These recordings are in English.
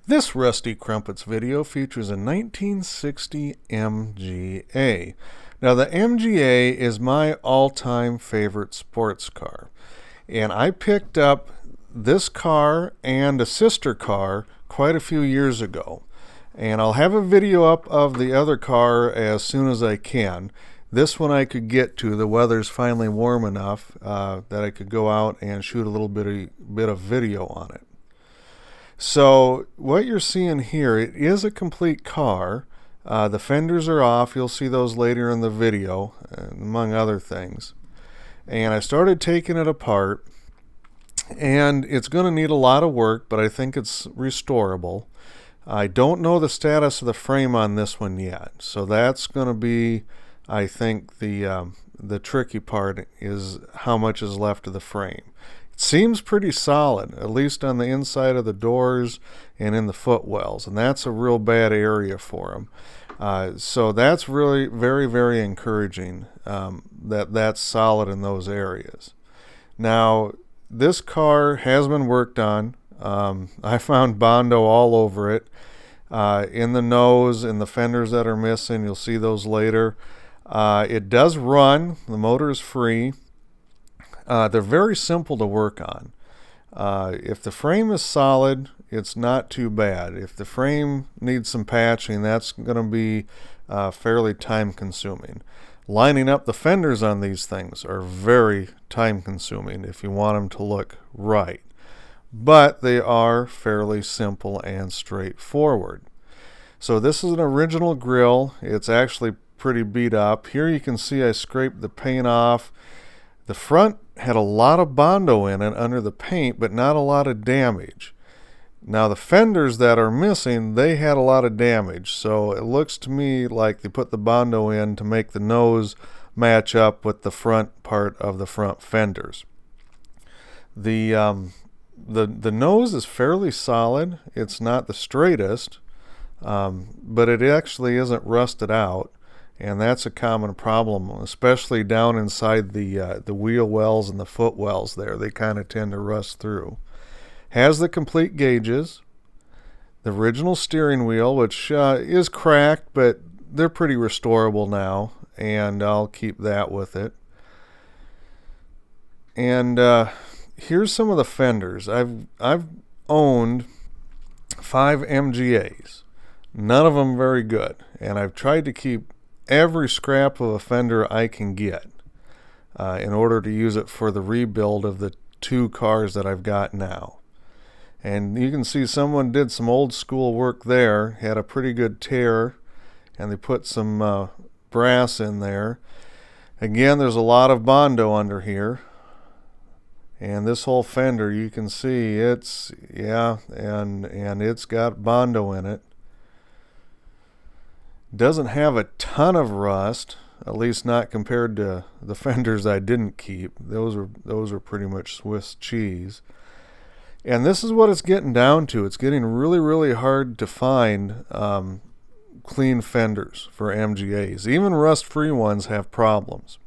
This Rusty Crumpets video features a 1960 MGA. Now the MGA is my all-time favorite sports car, and I picked up this car and a sister car quite a few years ago, and I'll have a video up of the other car as soon as I can. This one I could get to. The weather's finally warm enough that I could go out and shoot a little bit of video on it. So what you're seeing here, it is a complete car. The fenders are off. You'll see those later in the video, among other things. And I started taking it apart, and it's going to need a lot of work, but I think it's restorable. I don't know the status of the frame on this one yet, so that's going to be, I think, the tricky part is how much is left of the frame. Seems pretty solid, at least on the inside of the doors and in the footwells, and that's a real bad area for them. So that's really very, very encouraging that that's solid in those areas. Now, this car has been worked on. I found Bondo all over it, in the nose, in the fenders that are missing. You'll see those later. It does run. The motor is free. They're very simple to work on. If the frame is solid, it's not too bad. If the frame needs some patching, that's going to be fairly time consuming. Lining up the fenders on these things are very time consuming if you want them to look right. But they are fairly simple and straightforward. So this is an original grille. It's actually pretty beat up. Here you can see I scraped the paint off. The front had a lot of Bondo in it under the paint, but not a lot of damage. Now the fenders that are missing, they had a lot of damage, so it looks to me like they put the Bondo in to make the nose match up with the front part of the front fenders. The nose is fairly solid. It's not the straightest, but it actually isn't rusted out. And that's a common problem, especially down inside the wheel wells and the foot wells there. They kind of tend to rust through. Has the complete gauges. The original steering wheel, which is cracked, but they're pretty restorable now, and I'll keep that with it. And here's some of the fenders. I've owned 5 MGAs. None of them very good, and I've tried to keep every scrap of a fender I can get in order to use it for the rebuild of the 2 cars that I've got now. And you can see someone did some old school work there, had a pretty good tear, and they put some brass in there. Again, there's a lot of Bondo under here, and this whole fender, you can see it's, and it's got Bondo in it. Doesn't have a ton of rust, at least not compared to the fenders I didn't keep. Those are pretty much Swiss cheese. And this is what it's getting down to. It's getting really, really hard to find clean fenders for MGAs. Even rust-free ones have problems,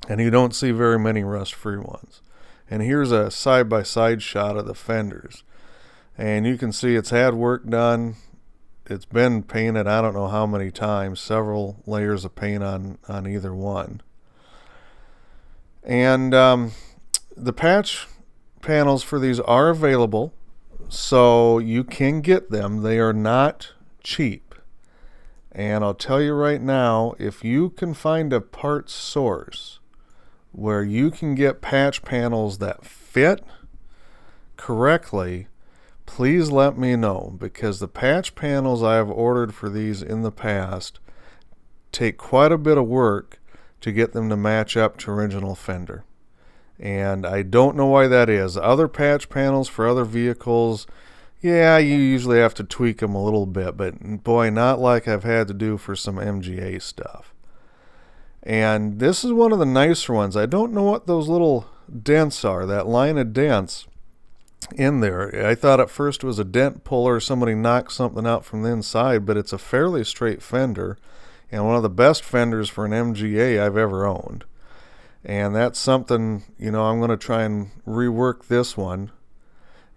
and you don't see very many rust-free ones. And here's a side-by-side shot of the fenders, and you can see it's had work done. It's been painted I don't know how many times, several layers of paint on either one. And the patch panels for these are available, so you can get them. They are not cheap. And I'll tell you right now, if you can find a parts source where you can get patch panels that fit correctly, please let me know, because the patch panels I have ordered for these in the past take quite a bit of work to get them to match up to original fender. And I don't know why that is. Other patch panels for other vehicles, yeah, you usually have to tweak them a little bit, but boy, not like I've had to do for some MGA stuff. And this is one of the nicer ones. I don't know what those little dents are, that line of dents in there. I thought at first it was a dent puller, somebody knocked something out from the inside, but it's a fairly straight fender and one of the best fenders for an MGA I've ever owned. And that's something, I'm going to try and rework this one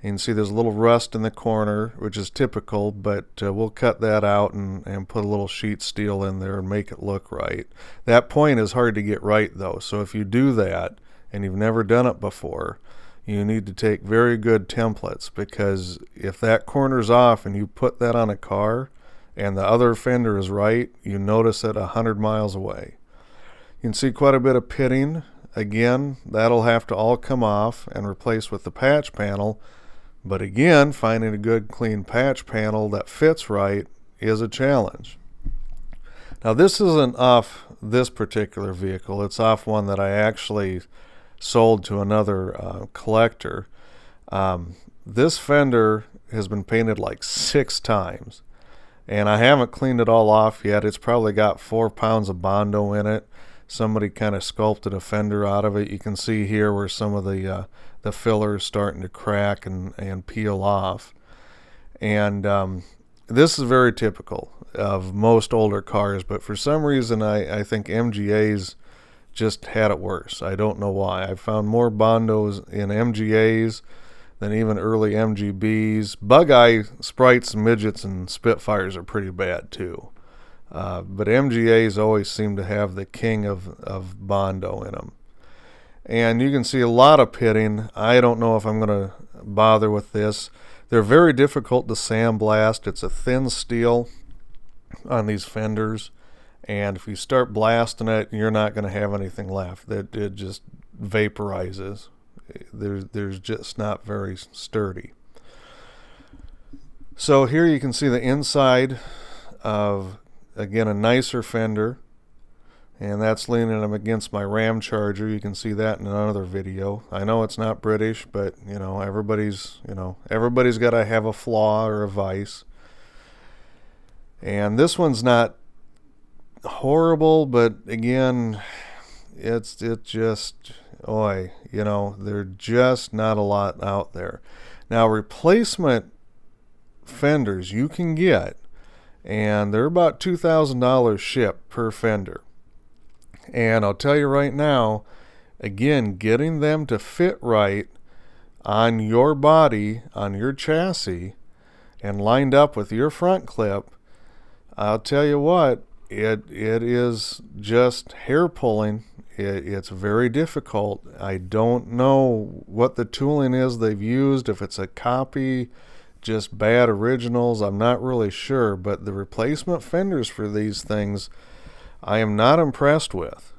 You can see there's a little rust in the corner, which is typical, but we'll cut that out and put a little sheet steel in there and make it look right. That point is hard to get right, though, so if you do that and you've never done it before, you need to take very good templates, because if that corner's off and you put that on a car and the other fender is right, you notice it 100 miles away. You can see quite a bit of pitting. Again, that'll have to all come off and replace with the patch panel. But again, finding a good clean patch panel that fits right is a challenge. Now this isn't off this particular vehicle. It's off one that I actually sold to another collector. This fender has been painted like 6 times. And I haven't cleaned it all off yet. It's probably got 4 pounds of Bondo in it. Somebody kind of sculpted a fender out of it. You can see here where some of the filler is starting to crack and peel off. And this is very typical of most older cars, but for some reason I think MGA's just had it worse. I don't know why. I found more Bondos in MGA's than even early MGBs. Bug Eye Sprites, Midgets, and Spitfires are pretty bad too. But MGA's always seem to have the king of Bondo in them. And you can see a lot of pitting. I don't know if I'm going to bother with this. They're very difficult to sandblast. It's a thin steel on these fenders. And if you start blasting it, you're not going to have anything left. It just vaporizes. There's just not very sturdy. So here you can see the inside of, again, a nicer fender, and that's leaning them against my Ram Charger. You can see that in another video. I know it's not British, but everybody's got to have a flaw or a vice. And this one's not horrible, but again, it's just, there's just not a lot out there. Now, replacement fenders you can get, and they're about $2,000 shipped per fender. And I'll tell you right now, again, getting them to fit right on your body, on your chassis, and lined up with your front clip, I'll tell you what, it is just hair pulling. It's very difficult. I don't know what the tooling is they've used, if it's a copy, just bad originals, I'm not really sure, but the replacement fenders for these things I am not impressed with.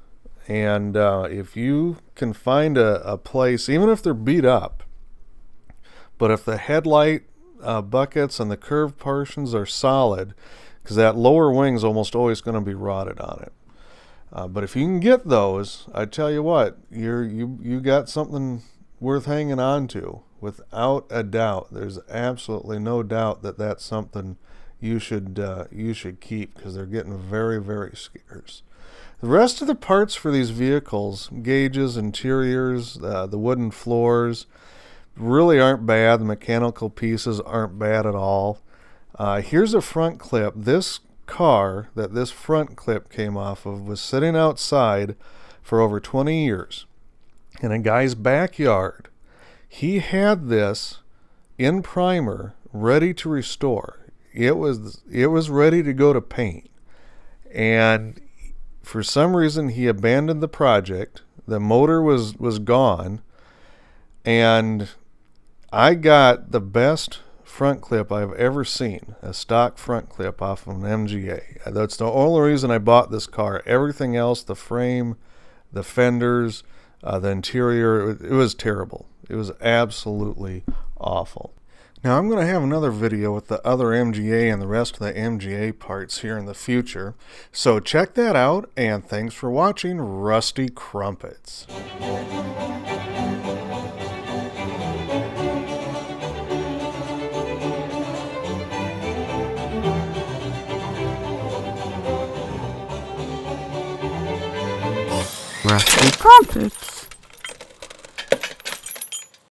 And if you can find a place, even if they're beat up, but if the headlight buckets and the curved portions are solid, because that lower wing's almost always going to be rotted on it. But if you can get those, I tell you what, you got something worth hanging on to. Without a doubt, there's absolutely no doubt that that's something you should keep, because they're getting very, very scarce. The rest of the parts for these vehicles, gauges, interiors, the wooden floors, really aren't bad. The mechanical pieces aren't bad at all. Here's a front clip. This car that this front clip came off of was sitting outside for over 20 years in a guy's backyard. He had this in primer, ready to restore. It was ready to go to paint. And for some reason, he abandoned the project. The motor was gone. And I got the best front clip I've ever seen, a stock front clip off of an MGA. That's the only reason I bought this car. Everything else, the frame, the fenders, the interior, it was terrible. It was absolutely awful. Now I'm going to have another video with the other MGA and the rest of the MGA parts here in the future. So check that out, and thanks for watching Rusty Crumpets. Rusty Crumpets.